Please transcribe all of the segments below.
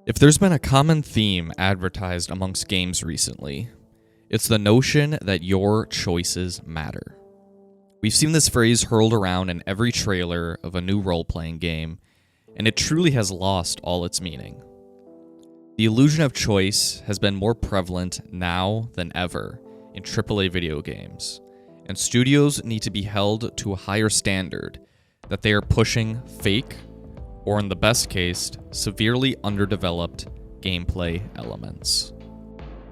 If there's been a common theme advertised amongst games recently, it's the notion that your choices matter. We've seen this phrase hurled around in every trailer of a new role-playing game, and it truly has lost all its meaning. The illusion of choice has been more prevalent now than ever in AAA video games, and studios need to be held to a higher standard that they are pushing fake, or in the best case, severely underdeveloped gameplay elements.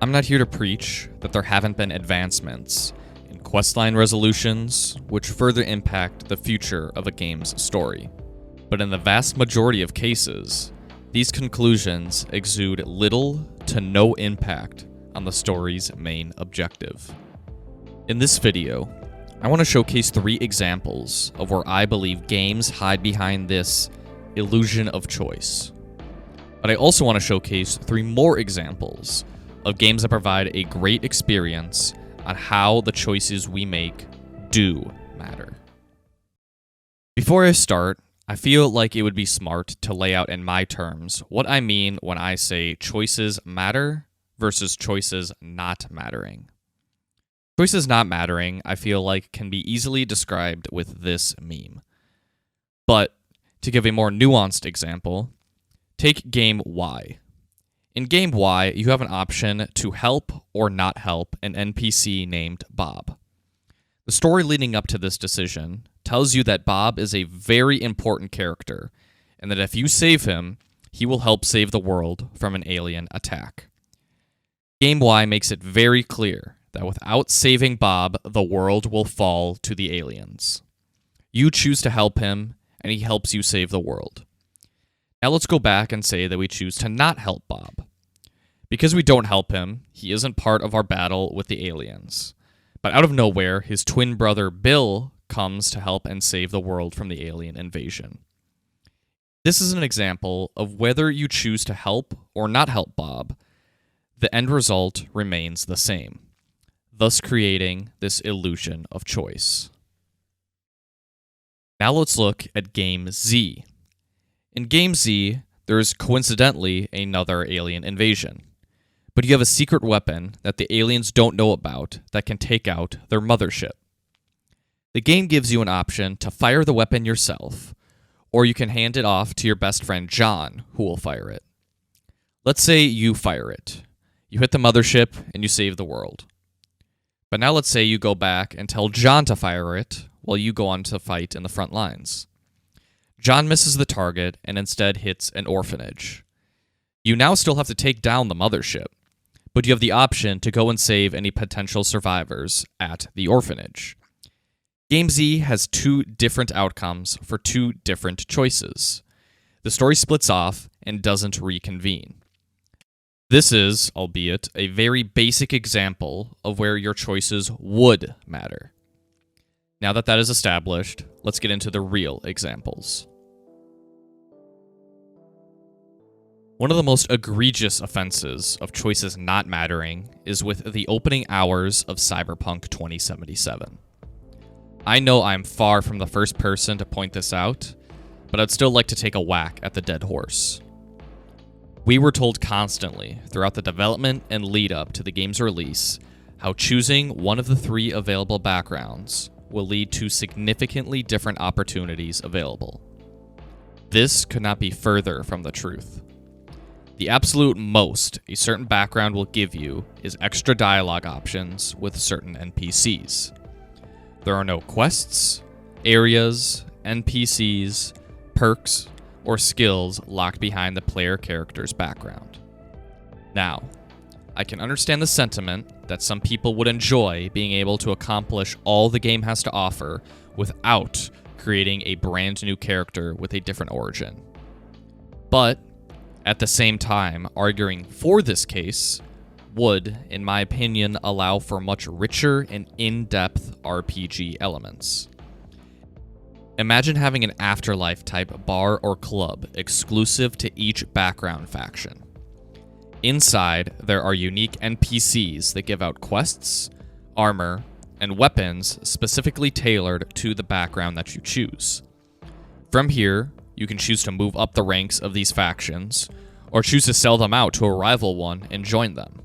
I'm not here to preach that there haven't been advancements in questline resolutions which further impact the future of a game's story, but in the vast majority of cases, these conclusions exude little to no impact on the story's main objective. In this video, I want to showcase 3 examples of where I believe games hide behind this illusion of choice. But I also want to showcase 3 more examples of games that provide a great experience on how the choices we make do matter. Before I start, I feel like it would be smart to lay out in my terms what I mean when I say choices matter versus choices not mattering. Choices not mattering, I feel like, can be easily described with this meme. But to give a more nuanced example, take game Y. In game Y, you have an option to help or not help an NPC named Bob. The story leading up to this decision tells you that Bob is a very important character, and that if you save him, he will help save the world from an alien attack. Game Y makes it very clear that without saving Bob, the world will fall to the aliens. You choose to help him, and he helps you save the world. Now let's go back and say that we choose to not help Bob. Because we don't help him, he isn't part of our battle with the aliens. But out of nowhere, his twin brother Bill comes to help and save the world from the alien invasion. This is an example of whether you choose to help or not help Bob, the end result remains the same, thus creating this illusion of choice. Now let's look at Game Z. In Game Z, there is coincidentally another alien invasion, but you have a secret weapon that the aliens don't know about that can take out their mothership. The game gives you an option to fire the weapon yourself, or you can hand it off to your best friend John, who will fire it. Let's say you fire it. You hit the mothership and you save the world. But now let's say you go back and tell John to fire it while you go on to fight in the front lines. John misses the target and instead hits an orphanage. You now still have to take down the mothership, but you have the option to go and save any potential survivors at the orphanage. Game Z has 2 different outcomes for 2 different choices. The story splits off and doesn't reconvene. This is, albeit, a very basic example of where your choices would matter. Now that is established, let's get into the real examples. One of the most egregious offenses of choices not mattering is with the opening hours of Cyberpunk 2077. I know I'm far from the first person to point this out, but I'd still like to take a whack at the dead horse. We were told constantly throughout the development and lead up to the game's release how choosing one of the 3 available backgrounds will lead to significantly different opportunities available. This could not be further from the truth. The absolute most a certain background will give you is extra dialogue options with certain NPCs. There are no quests, areas, NPCs, perks, or skills locked behind the player character's background. Now, I can understand the sentiment that some people would enjoy being able to accomplish all the game has to offer without creating a brand new character with a different origin. But, at the same time, arguing for this case would, in my opinion, allow for much richer and in-depth RPG elements. Imagine having an Afterlife-type bar or club exclusive to each background faction. Inside, there are unique NPCs that give out quests, armor, and weapons specifically tailored to the background that you choose. From here, you can choose to move up the ranks of these factions, or choose to sell them out to a rival one and join them.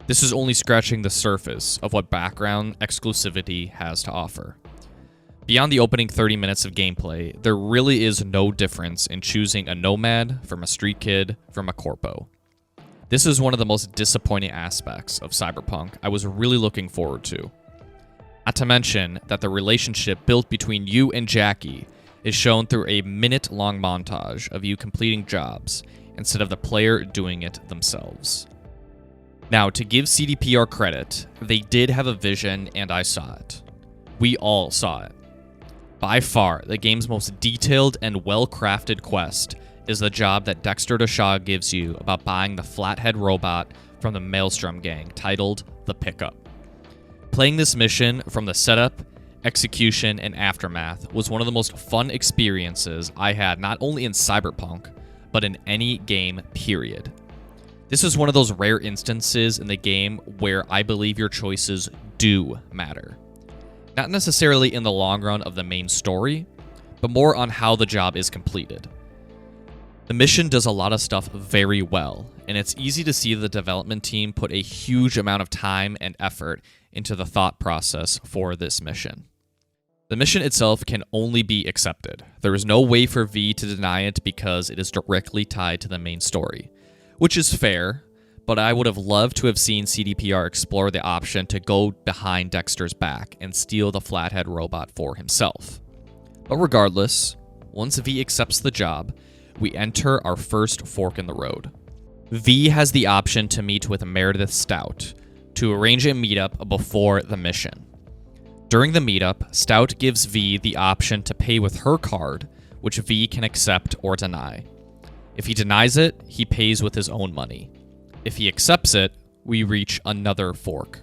This is only scratching the surface of what background exclusivity has to offer. Beyond the opening 30 minutes of gameplay, there really is no difference in choosing a nomad from a street kid from a corpo. This is one of the most disappointing aspects of Cyberpunk I was really looking forward to. Not to mention that the relationship built between you and Jackie is shown through a minute-long montage of you completing jobs instead of the player doing it themselves. Now, to give CDPR credit, they did have a vision and I saw it. We all saw it. By far, the game's most detailed and well-crafted quest is the job that Dexter DeShaw gives you about buying the flathead robot from the Maelstrom gang, titled The Pickup. Playing this mission from the setup, execution, and aftermath was one of the most fun experiences I had not only in Cyberpunk, but in any game, period. This is one of those rare instances in the game where I believe your choices do matter. Not necessarily in the long run of the main story, but more on how the job is completed. The mission does a lot of stuff very well, and it's easy to see the development team put a huge amount of time and effort into the thought process for this mission. The mission itself can only be accepted. There is no way for V to deny it because it is directly tied to the main story, which is fair, but I would have loved to have seen CDPR explore the option to go behind Dexter's back and steal the flathead robot for himself. But regardless, once V accepts the job, we enter our first fork in the road. V has the option to meet with Meredith Stout to arrange a meetup before the mission. During the meetup, Stout gives V the option to pay with her card, which V can accept or deny. If he denies it, he pays with his own money. If he accepts it, we reach another fork.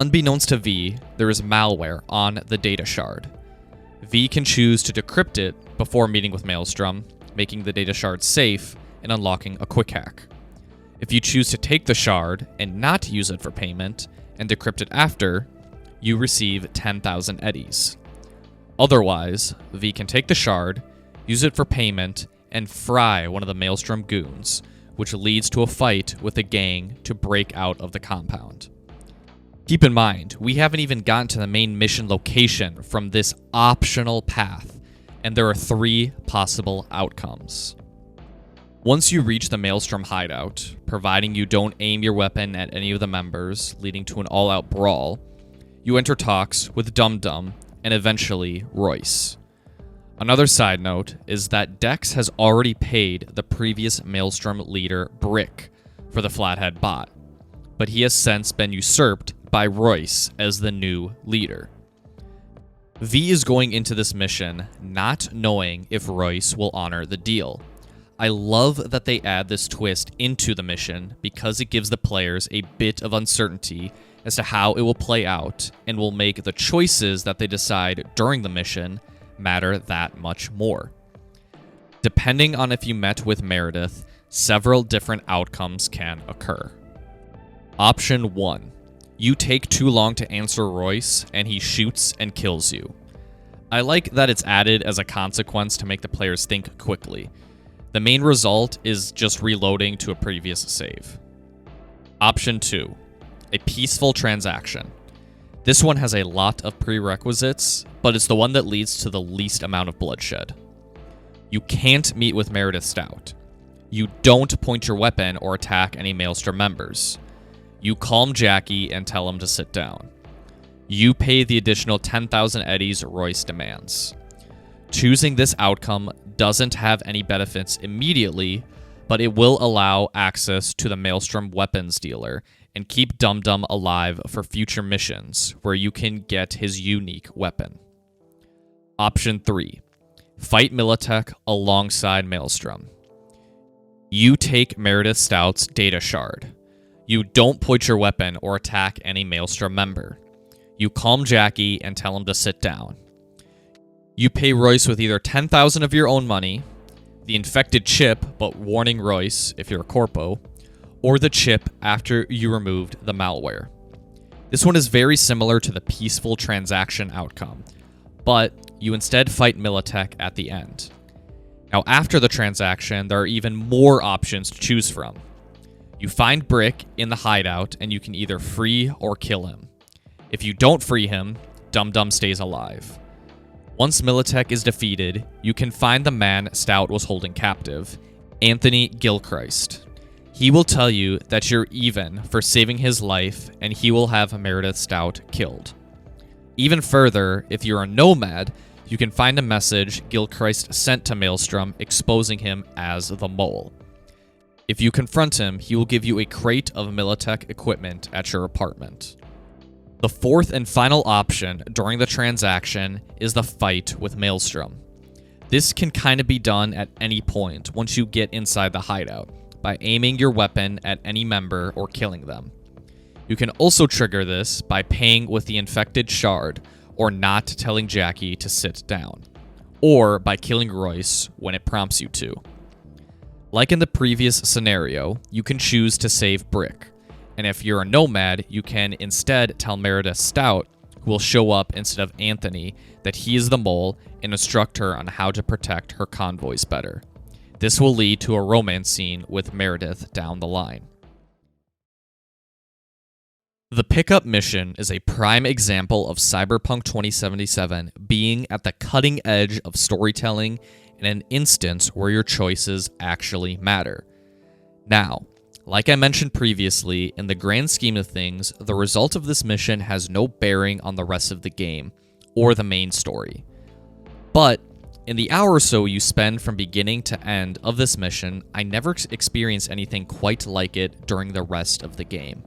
Unbeknownst to V, there is malware on the data shard. V can choose to decrypt it before meeting with Maelstrom, making the data shard safe and unlocking a quick hack. If you choose to take the shard and not use it for payment and decrypt it after, you receive 10,000 eddies. Otherwise, V can take the shard, use it for payment, and fry one of the Maelstrom goons, which leads to a fight with the gang to break out of the compound. Keep in mind, we haven't even gotten to the main mission location from this optional path, and there are 3 possible outcomes. Once you reach the Maelstrom hideout, providing you don't aim your weapon at any of the members, leading to an all-out brawl, you enter talks with Dum Dum and eventually Royce. Another side note is that Dex has already paid the previous Maelstrom leader, Brick, for the Flathead bot, but he has since been usurped by Royce as the new leader. V is going into this mission not knowing if Royce will honor the deal. I love that they add this twist into the mission because it gives the players a bit of uncertainty as to how it will play out and will make the choices that they decide during the mission matter that much more. Depending on if you met with Meredith, several different outcomes can occur. Option 1. You take too long to answer Royce and he shoots and kills you. I like that it's added as a consequence to make the players think quickly. The main result is just reloading to a previous save. Option 2. A peaceful transaction. This one has a lot of prerequisites, but it's the one that leads to the least amount of bloodshed. You can't meet with Meredith Stout. You don't point your weapon or attack any Maelstrom members. You calm Jackie and tell him to sit down. You pay the additional 10,000 eddies Royce demands. Choosing this outcome doesn't have any benefits immediately, but it will allow access to the Maelstrom weapons dealer and keep Dum Dum alive for future missions where you can get his unique weapon. Option 3. Fight Militech alongside Maelstrom. You take Meredith Stout's data shard. You don't point your weapon or attack any Maelstrom member. You calm Jackie and tell him to sit down. You pay Royce with either 10,000 of your own money, the infected chip, but warning Royce if you're a corpo, or the chip after you removed the malware. This one is very similar to the peaceful transaction outcome, but you instead fight Militech at the end. Now, after the transaction, there are even more options to choose from. You find Brick in the hideout, and you can either free or kill him. If you don't free him, Dum Dum stays alive. Once Militech is defeated, you can find the man Stout was holding captive, Anthony Gilchrist. He will tell you that you're even for saving his life, and he will have Meredith Stout killed. Even further, if you're a nomad, you can find a message Gilchrist sent to Maelstrom exposing him as the mole. If you confront him, he will give you a crate of Militech equipment at your apartment. The fourth and final option during the transaction is the fight with Maelstrom. This can kind of be done at any point once you get inside the hideout, by aiming your weapon at any member or killing them. You can also trigger this by paying with the infected shard, or not telling Jackie to sit down, or by killing Royce when it prompts you to. Like in the previous scenario, you can choose to save Brick, and if you're a nomad, you can instead tell Meredith Stout, who will show up instead of Anthony, that he is the mole and instruct her on how to protect her convoys better. This will lead to a romance scene with Meredith down the line. The pickup mission is a prime example of Cyberpunk 2077 being at the cutting edge of storytelling in an instance where your choices actually matter. Now, like I mentioned previously, in the grand scheme of things, the result of this mission has no bearing on the rest of the game or the main story. But in the hour or so you spend from beginning to end of this mission, I never experienced anything quite like it during the rest of the game.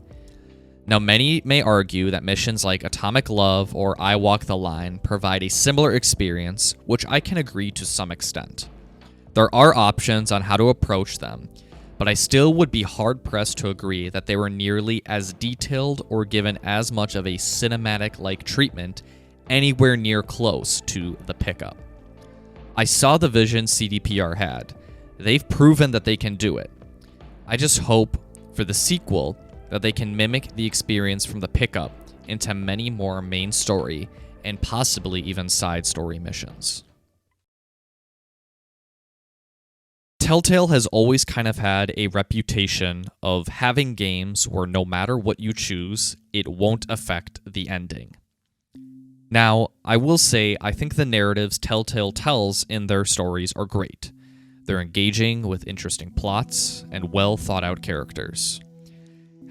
Now, many may argue that missions like Atomic Love or I Walk the Line provide a similar experience, which I can agree to some extent. There are options on how to approach them, but I still would be hard-pressed to agree that they were nearly as detailed or given as much of a cinematic-like treatment anywhere near close to the pickup. I saw the vision CDPR had. They've proven that they can do it. I just hope, for the sequel, that they can mimic the experience from the pickup into many more main story and possibly even side story missions. Telltale has always kind of had a reputation of having games where no matter what you choose, it won't affect the ending. Now, I will say I think the narratives Telltale tells in their stories are great. They're engaging with interesting plots and well thought out characters.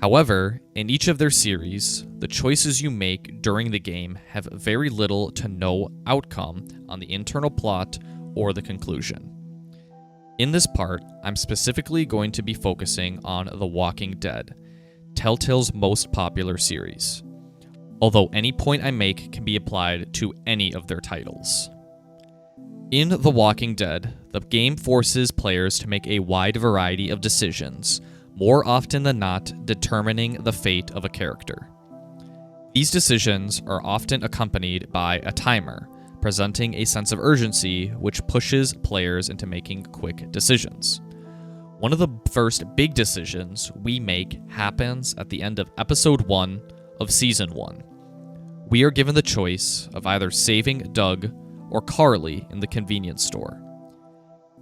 However, in each of their series, the choices you make during the game have very little to no outcome on the internal plot or the conclusion. In this part, I'm specifically going to be focusing on The Walking Dead, Telltale's most popular series, although any point I make can be applied to any of their titles. In The Walking Dead, the game forces players to make a wide variety of decisions, more often than not determining the fate of a character. These decisions are often accompanied by a timer, presenting a sense of urgency which pushes players into making quick decisions. One of the first big decisions we make happens at the end of Episode 1 of Season 1. We are given the choice of either saving Doug or Carly in the convenience store.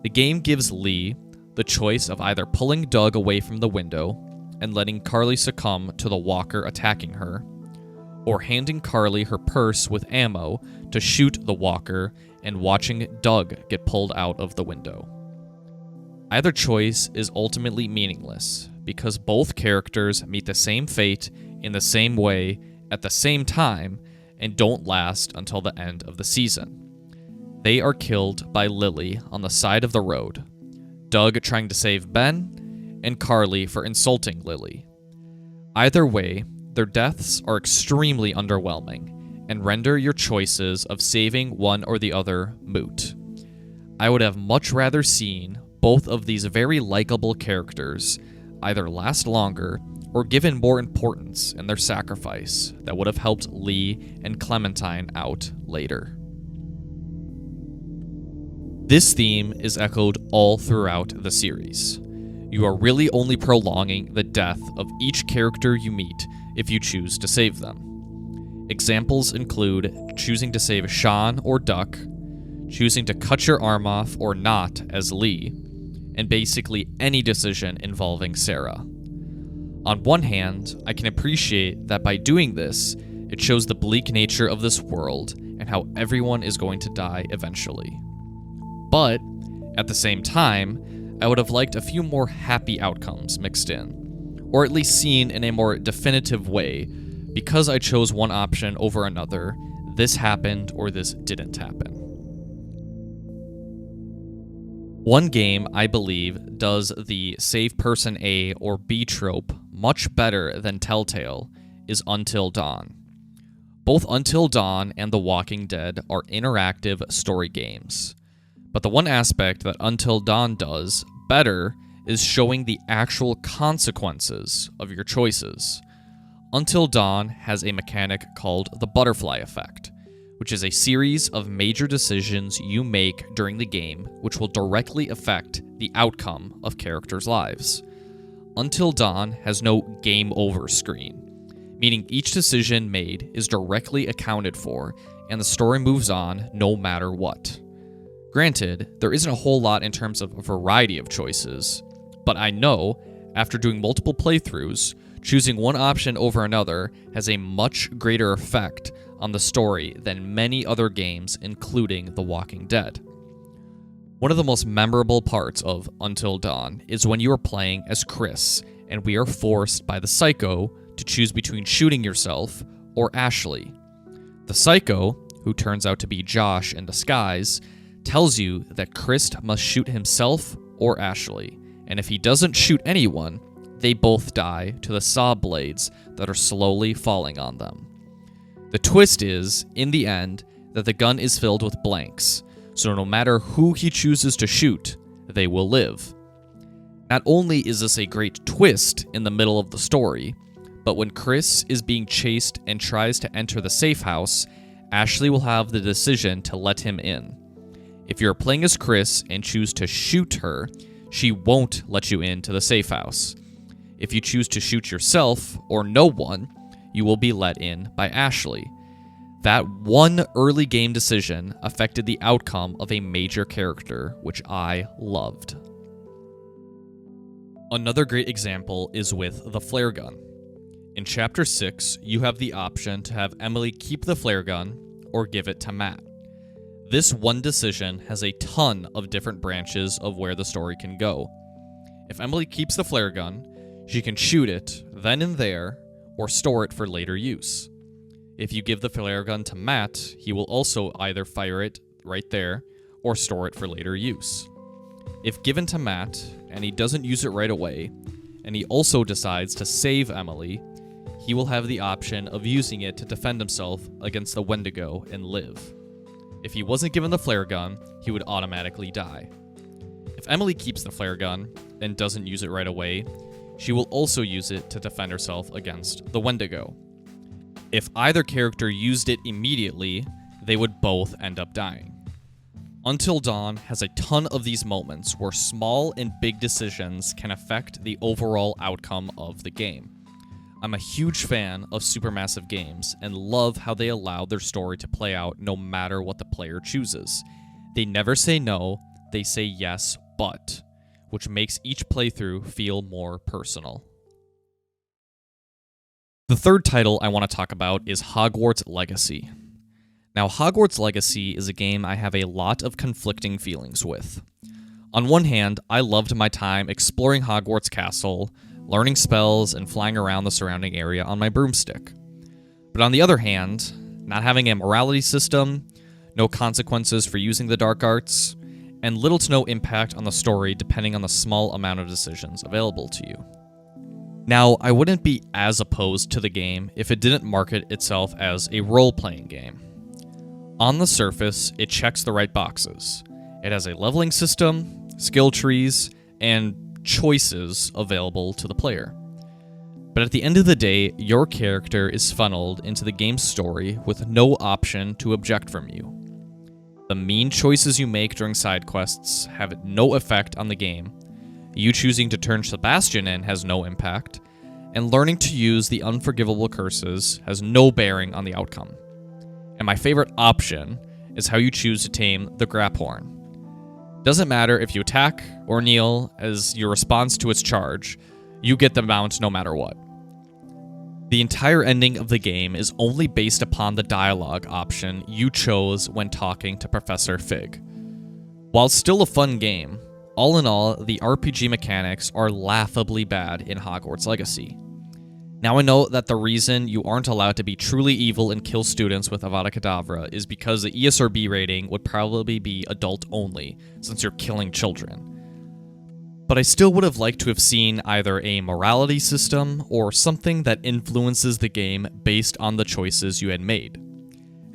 The game gives Lee the choice of either pulling Doug away from the window and letting Carly succumb to the walker attacking her, or handing Carly her purse with ammo to shoot the walker and watching Doug get pulled out of the window. Either choice is ultimately meaningless because both characters meet the same fate in the same way at the same time and don't last until the end of the season. They are killed by Lily on the side of the road, Doug trying to save Ben, and Carly for insulting Lily. Either way, their deaths are extremely underwhelming and render your choices of saving one or the other moot. I would have much rather seen both of these very likable characters either last longer or given more importance in their sacrifice that would have helped Lee and Clementine out later. This theme is echoed all throughout the series. You are really only prolonging the death of each character you meet if you choose to save them. Examples include choosing to save Sean or Duck, choosing to cut your arm off or not as Lee, and basically any decision involving Sarah. On one hand, I can appreciate that by doing this, it shows the bleak nature of this world and how everyone is going to die eventually. But, at the same time, I would have liked a few more happy outcomes mixed in, or at least seen in a more definitive way. Because I chose one option over another, this happened or this didn't happen. One game, I believe, does the save person A or B trope much better than Telltale is Until Dawn. Both Until Dawn and The Walking Dead are interactive story games. But the one aspect that Until Dawn does better is showing the actual consequences of your choices. Until Dawn has a mechanic called the butterfly effect, which is a series of major decisions you make during the game which will directly affect the outcome of characters' lives. Until Dawn has no game over screen, meaning each decision made is directly accounted for and the story moves on no matter what. Granted, there isn't a whole lot in terms of a variety of choices, but I know, after doing multiple playthroughs, choosing one option over another has a much greater effect on the story than many other games, including The Walking Dead. One of the most memorable parts of Until Dawn is when you are playing as Chris, and we are forced by the Psycho to choose between shooting yourself or Ashley. The Psycho, who turns out to be Josh in disguise, tells you that Chris must shoot himself or Ashley, and if he doesn't shoot anyone, they both die to the saw blades that are slowly falling on them. The twist is, in the end, that the gun is filled with blanks, so no matter who he chooses to shoot, they will live. Not only is this a great twist in the middle of the story, but when Chris is being chased and tries to enter the safe house, Ashley will have the decision to let him in. If you're playing as Chris and choose to shoot her, she won't let you into the safe house. If you choose to shoot yourself or no one, you will be let in by Ashley. That one early game decision affected the outcome of a major character, which I loved. Another great example is with the flare gun. In Chapter 6, you have the option to have Emily keep the flare gun or give it to Matt. This one decision has a ton of different branches of where the story can go. If Emily keeps the flare gun, she can shoot it then and there, or store it for later use. If you give the flare gun to Matt, he will also either fire it right there, or store it for later use. If given to Matt, and he doesn't use it right away, and he also decides to save Emily, he will have the option of using it to defend himself against the Wendigo and live. If he wasn't given the flare gun, he would automatically die. If Emily keeps the flare gun and doesn't use it right away, she will also use it to defend herself against the Wendigo. If either character used it immediately, they would both end up dying. Until Dawn has a ton of these moments where small and big decisions can affect the overall outcome of the game. I'm a huge fan of supermassive games and love how they allow their story to play out no matter what the player chooses. They never say no, they say yes, but, which makes each playthrough feel more personal. The third title I want to talk about is Hogwarts Legacy. Now, Hogwarts Legacy is a game I have a lot of conflicting feelings with. On one hand, I loved my time exploring Hogwarts Castle, learning spells, and flying around the surrounding area on my broomstick. But on the other hand, not having a morality system, no consequences for using the dark arts, and little to no impact on the story depending on the small amount of decisions available to you. Now, I wouldn't be as opposed to the game if it didn't market itself as a role-playing game. On the surface, it checks the right boxes. It has a leveling system, skill trees, and choices available to the player. But at the end of the day, your character is funneled into the game's story with no option to object from you. The mean choices you make during side quests have no effect on the game. You choosing to turn Sebastian in has no impact, and learning to use the unforgivable curses has no bearing on the outcome. And my favorite option, is how you choose to tame the Graphorn. Doesn't matter if you attack or kneel as your response to its charge, you get the mount no matter what. The entire ending of the game is only based upon the dialogue option you chose when talking to Professor Fig. While still a fun game, all in all, the RPG mechanics are laughably bad in Hogwarts Legacy. Now I know that the reason you aren't allowed to be truly evil and kill students with Avada Kedavra is because the ESRB rating would probably be adult only, since you're killing children. But I still would have liked to have seen either a morality system or something that influences the game based on the choices you had made.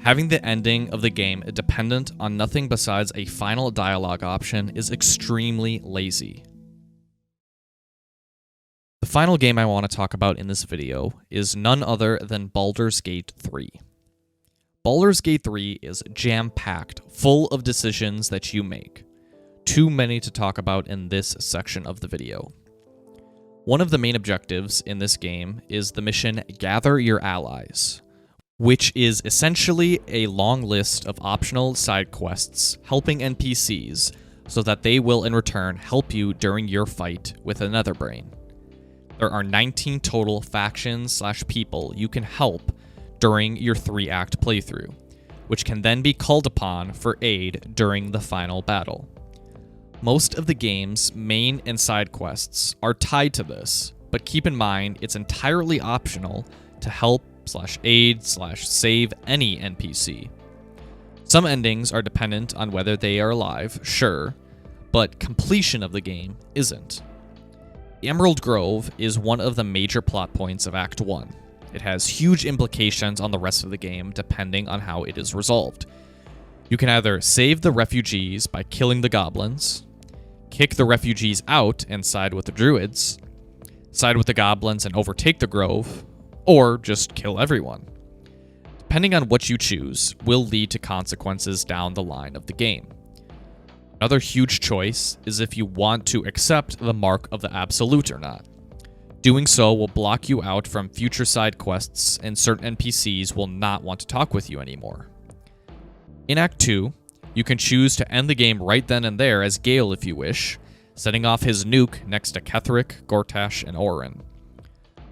Having the ending of the game dependent on nothing besides a final dialogue option is extremely lazy. The final game I want to talk about in this video is none other than Baldur's Gate 3. Baldur's Gate 3 is jam-packed, full of decisions that you make. Too many to talk about in this section of the video. One of the main objectives in this game is the mission Gather Your Allies, which is essentially a long list of optional side quests helping NPCs so that they will in return help you during your fight with a Netherbrain. There are 19 total factions/people you can help during your 3-act playthrough, which can then be called upon for aid during the final battle. Most of the game's main and side quests are tied to this, but keep in mind it's entirely optional to help/aid/save any NPC. Some endings are dependent on whether they are alive, sure, but completion of the game isn't. The Emerald Grove is one of the major plot points of Act 1. It has huge implications on the rest of the game depending on how it is resolved. You can either save the refugees by killing the goblins, kick the refugees out and side with the druids, side with the goblins and overtake the grove, or just kill everyone. Depending on what you choose will lead to consequences down the line of the game. Another huge choice is if you want to accept the Mark of the Absolute or not. Doing so will block you out from future side quests, and certain NPCs will not want to talk with you anymore. In Act 2, you can choose to end the game right then and there as Gale if you wish, setting off his nuke next to Ketheric, Gortash, and Orin.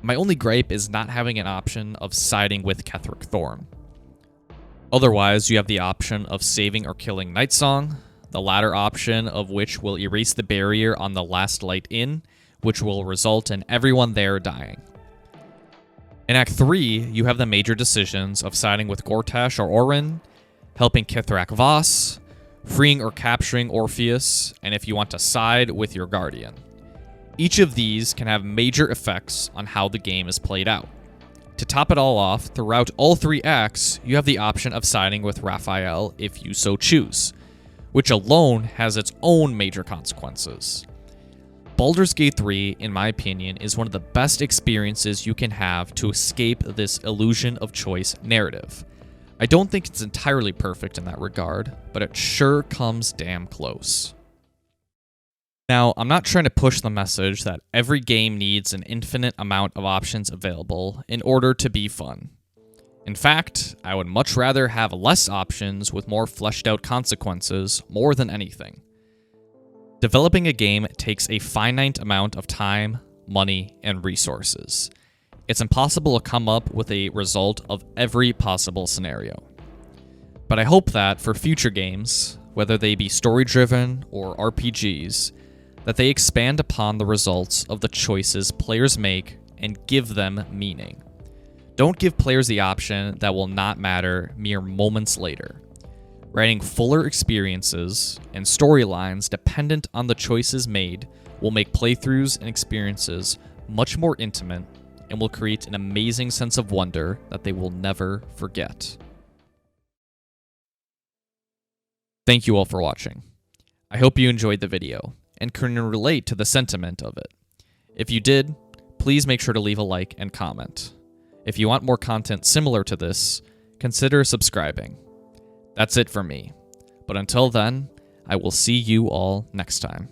My only gripe is not having an option of siding with Ketheric Thorn. Otherwise, you have the option of saving or killing Nightsong, the latter option of which will erase the barrier on the last light in, which will result in everyone there dying. In Act 3, you have the major decisions of siding with Gortash or Orin, helping Kithrak Voss, freeing or capturing Orpheus, and if you want to side with your Guardian. Each of these can have major effects on how the game is played out. To top it all off, throughout all 3 acts, you have the option of siding with Raphael if you so choose, which alone has its own major consequences. Baldur's Gate 3, in my opinion, is one of the best experiences you can have to escape this illusion of choice narrative. I don't think it's entirely perfect in that regard, but it sure comes damn close. Now, I'm not trying to push the message that every game needs an infinite amount of options available in order to be fun. In fact, I would much rather have less options with more fleshed out consequences more than anything. Developing a game takes a finite amount of time, money, and resources. It's impossible to come up with a result of every possible scenario. But I hope that for future games, whether they be story-driven or RPGs, that they expand upon the results of the choices players make and give them meaning. Don't give players the option that will not matter mere moments later. Writing fuller experiences and storylines dependent on the choices made will make playthroughs and experiences much more intimate and will create an amazing sense of wonder that they will never forget. Thank you all for watching. I hope you enjoyed the video and can relate to the sentiment of it. If you did, please make sure to leave a like and comment. If you want more content similar to this, consider subscribing. That's it for me. But until then, I will see you all next time.